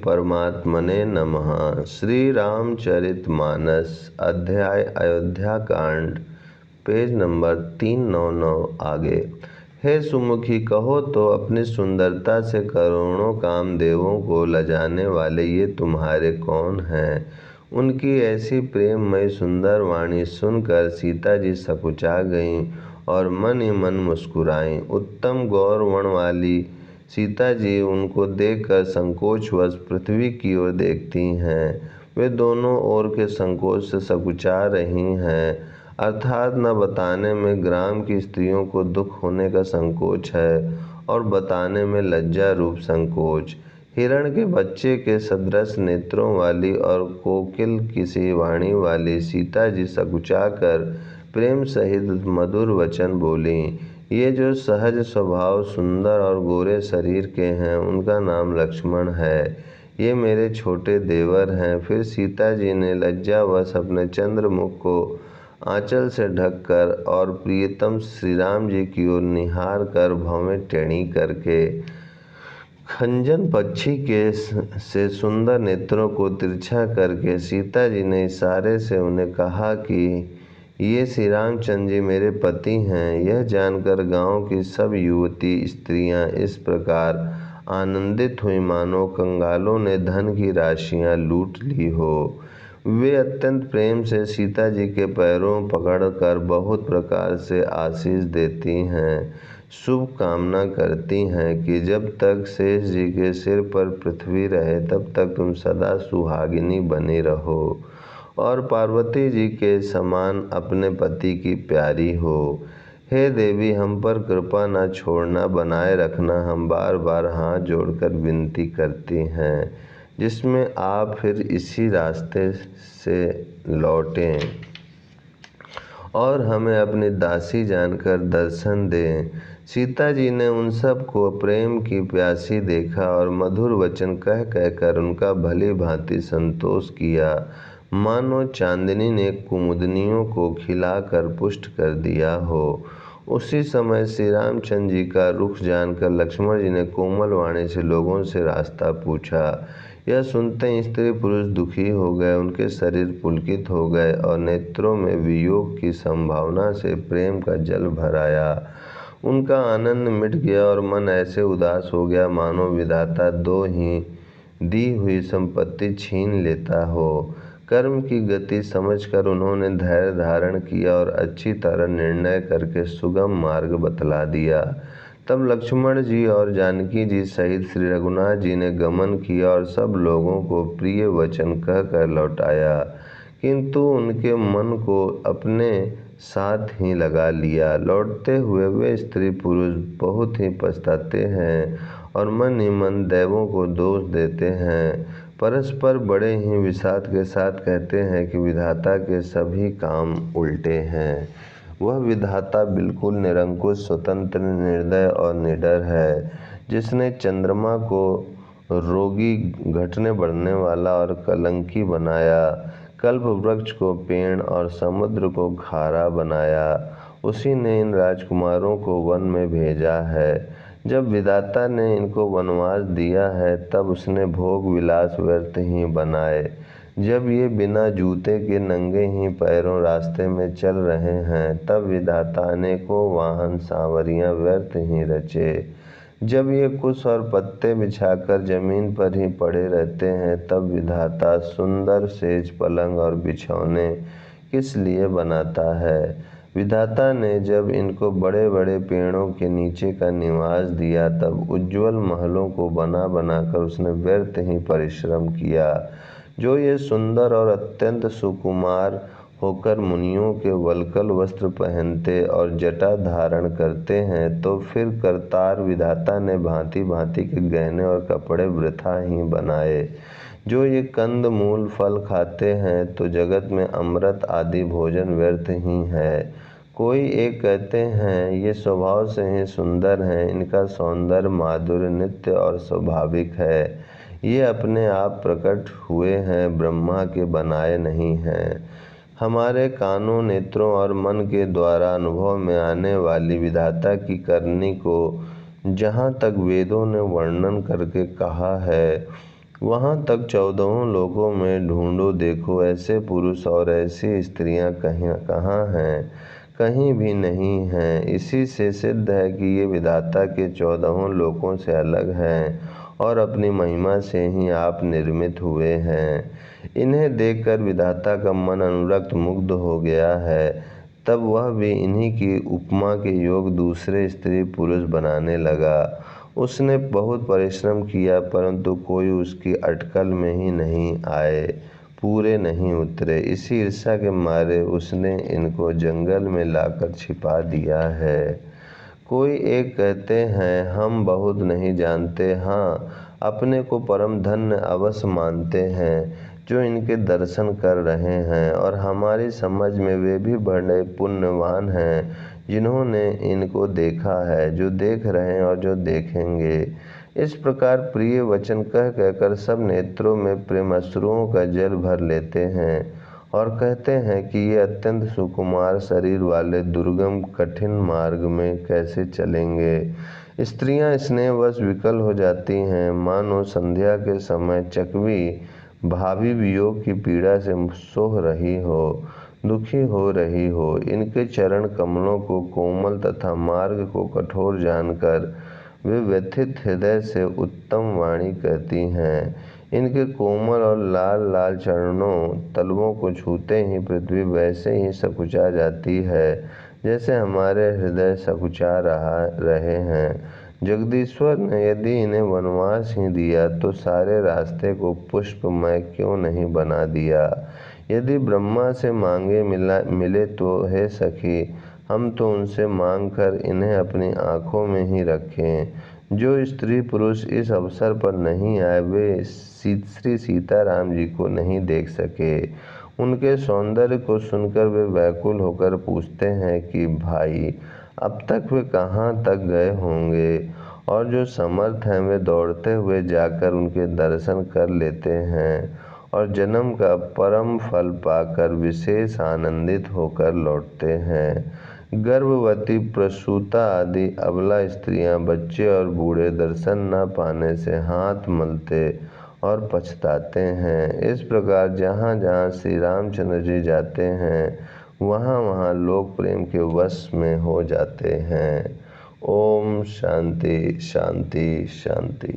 परमात्मने नमः। श्री रामचरितमानस अध्याय अयोध्या कांड, पेज नंबर 399 आगे। हे सुमुखी, कहो तो अपनी सुंदरता से करोड़ों कामदेवों को लजाने वाले ये तुम्हारे कौन हैं? उनकी ऐसी प्रेममय सुंदर वाणी सुनकर सीता जी सकुचा गईं और मन ही मन मुस्कुराईं। उत्तम गौरवर्ण वाली सीता जी उनको देखकर संकोचवश पृथ्वी की ओर देखती हैं। वे दोनों ओर के संकोच से सकुचा रही हैं, अर्थात न बताने में ग्राम की स्त्रियों को दुख होने का संकोच है और बताने में लज्जा रूप संकोच। हिरण के बच्चे के सदृश नेत्रों वाली और कोकिल किसी वाणी वाली सीता जी सकुचा कर प्रेम सहित मधुर वचन बोली। ये जो सहज स्वभाव सुंदर और गोरे शरीर के हैं, उनका नाम लक्ष्मण है। ये मेरे छोटे देवर हैं। फिर सीता जी ने लज्जावश अपने चंद्रमुख को आंचल से ढककर और प्रियतम श्री राम जी की ओर निहार कर भौवें टेढ़ी करके खंजन पक्षी के से सुंदर नेत्रों को तिरछा करके सीता जी ने इशारे से उन्हें कहा कि ये श्री रामचंद्र जी मेरे पति हैं। यह जानकर गांव की सब युवती स्त्रियां इस प्रकार आनंदित हुई मानो कंगालों ने धन की राशियां लूट ली हो। वे अत्यंत प्रेम से सीता जी के पैरों पकड़कर बहुत प्रकार से आशीष देती हैं, शुभ कामना करती हैं कि जब तक शेष जी के सिर पर पृथ्वी रहे तब तक तुम सदा सुहागिनी बनी रहो और पार्वती जी के समान अपने पति की प्यारी हो। हे देवी, हम पर कृपा न छोड़ना, बनाए रखना, हम बार बार हाथ जोड़कर विनती करती हैं, जिसमें आप फिर इसी रास्ते से लौटें और हमें अपनी दासी जानकर दर्शन दें। सीता जी ने उन सब को प्रेम की प्यासी देखा और मधुर वचन कह कहकर उनका भली भांति संतोष किया, मानो चांदनी ने कुमुदनियों को खिलाकर पुष्ट कर दिया हो। उसी समय श्री रामचंद्र जी का रुख जानकर लक्ष्मण जी ने कोमल वाणी से लोगों से रास्ता पूछा। यह सुनते ही स्त्री पुरुष दुखी हो गए, उनके शरीर पुलकित हो गए और नेत्रों में वियोग की संभावना से प्रेम का जल भर आया। उनका आनंद मिट गया और मन ऐसे उदास हो गया मानो विधाता दो ही दी हुई संपत्ति छीन लेता हो। कर्म की गति समझकर उन्होंने धैर्य धारण किया और अच्छी तरह निर्णय करके सुगम मार्ग बतला दिया। तब लक्ष्मण जी और जानकी जी सहित श्री रघुनाथ जी ने गमन किया और सब लोगों को प्रिय वचन कहकर लौटाया, किंतु उनके मन को अपने साथ ही लगा लिया। लौटते हुए वे स्त्री पुरुष बहुत ही पछताते हैं और मन ही मन देवों को दोष देते हैं। परस्पर बड़े ही विषाद के साथ कहते हैं कि विधाता के सभी काम उल्टे हैं। वह विधाता बिल्कुल निरंकुश, स्वतंत्र, निर्दय और निडर है, जिसने चंद्रमा को रोगी, घटने बढ़ने वाला और कलंकी बनाया, कल्प वृक्ष को पेड़ और समुद्र को खारा बनाया। उसी ने इन राजकुमारों को वन में भेजा है। जब विधाता ने इनको वनवास दिया है तब उसने भोग विलास व्यर्थ ही बनाए। जब ये बिना जूते के नंगे ही पैरों रास्ते में चल रहे हैं तब विधाता ने को वाहन सांवरियां व्यर्थ ही रचे। जब ये कुश और पत्ते बिछाकर जमीन पर ही पड़े रहते हैं तब विधाता सुंदर सेज, पलंग और बिछौने किस लिए बनाता है। विधाता ने जब इनको बड़े बड़े पेड़ों के नीचे का निवास दिया तब उज्ज्वल महलों को बना बनाकर उसने व्यर्थ ही परिश्रम किया। जो ये सुंदर और अत्यंत सुकुमार होकर मुनियों के वल्कल वस्त्र पहनते और जटा धारण करते हैं, तो फिर करतार विधाता ने भांति भांति के गहने और कपड़े वृथा ही बनाए। जो ये कंद मूल फल खाते हैं तो जगत में अमृत आदि भोजन व्यर्थ ही है। कोई एक कहते हैं ये स्वभाव से ही सुंदर हैं, इनका सौंदर्य माधुर्य नित्य और स्वाभाविक है, ये अपने आप प्रकट हुए हैं, ब्रह्मा के बनाए नहीं हैं। हमारे कानों, नेत्रों और मन के द्वारा अनुभव में आने वाली विधाता की करनी को जहाँ तक वेदों ने वर्णन करके कहा है, वहाँ तक 14 लोकों में ढूंढो देखो, ऐसे पुरुष और ऐसी स्त्रियाँ कहाँ हैं? कहीं भी नहीं हैं। इसी से सिद्ध है कि ये विधाता के 14 लोकों से अलग हैं और अपनी महिमा से ही आप निर्मित हुए हैं। इन्हें देखकर विधाता का मन अनुरक्त मुग्ध हो गया है। तब वह भी इन्हीं की उपमा के योग दूसरे स्त्री पुरुष बनाने लगा। उसने बहुत परिश्रम किया, परंतु कोई उसकी अटकल में ही नहीं आए, पूरे नहीं उतरे। इसी ईर्ष्या के मारे उसने इनको जंगल में लाकर छिपा दिया है। कोई एक कहते हैं, हम बहुत नहीं जानते, हाँ अपने को परम धन्य अवश्य मानते हैं जो इनके दर्शन कर रहे हैं, और हमारी समझ में वे भी बड़े पुण्यवान हैं जिन्होंने इनको देखा है, जो देख रहे हैं और जो देखेंगे। इस प्रकार प्रिय वचन कह कहकर सब नेत्रों में प्रेमाश्रुओं का जल भर लेते हैं और कहते हैं कि ये अत्यंत सुकुमार शरीर वाले दुर्गम कठिन मार्ग में कैसे चलेंगे। स्त्रियां स्नेहवश विकल हो जाती हैं, मानो संध्या के समय चकवी भावी वियोग की पीड़ा से सोह रही हो, दुखी हो रही हो। इनके चरण कमलों को कोमल तथा मार्ग को कठोर जानकर वे व्यथित हृदय से उत्तम वाणी कहती हैं। इनके कोमल और लाल लाल चरणों तलवों को छूते ही पृथ्वी वैसे ही सकुचा जाती है जैसे हमारे हृदय सकुचा रहे हैं। जगदीश्वर ने यदि इन्हें वनवास ही दिया तो सारे रास्ते को पुष्पमय क्यों नहीं बना दिया। यदि ब्रह्मा से मांगे मिले तो हे सखी, हम तो उनसे मांग कर इन्हें अपनी आँखों में ही रखें। जो स्त्री पुरुष इस अवसर पर नहीं आए वे श्री सीताराम जी को नहीं देख सके। उनके सौंदर्य को सुनकर वे व्याकुल होकर पूछते हैं कि भाई अब तक वे कहाँ तक गए होंगे, और जो समर्थ हैं वे दौड़ते हुए जाकर उनके दर्शन कर लेते हैं और जन्म का परम फल पाकर विशेष आनंदित होकर लौटते हैं। गर्भवती, प्रसूता आदि अबला स्त्रियां, बच्चे और बूढ़े दर्शन न पाने से हाथ मलते और पछताते हैं। इस प्रकार जहाँ जहाँ श्री रामचंद्र जी जाते हैं वहाँ वहाँ लोग प्रेम के वश में हो जाते हैं। ओम शांति शांति शांति।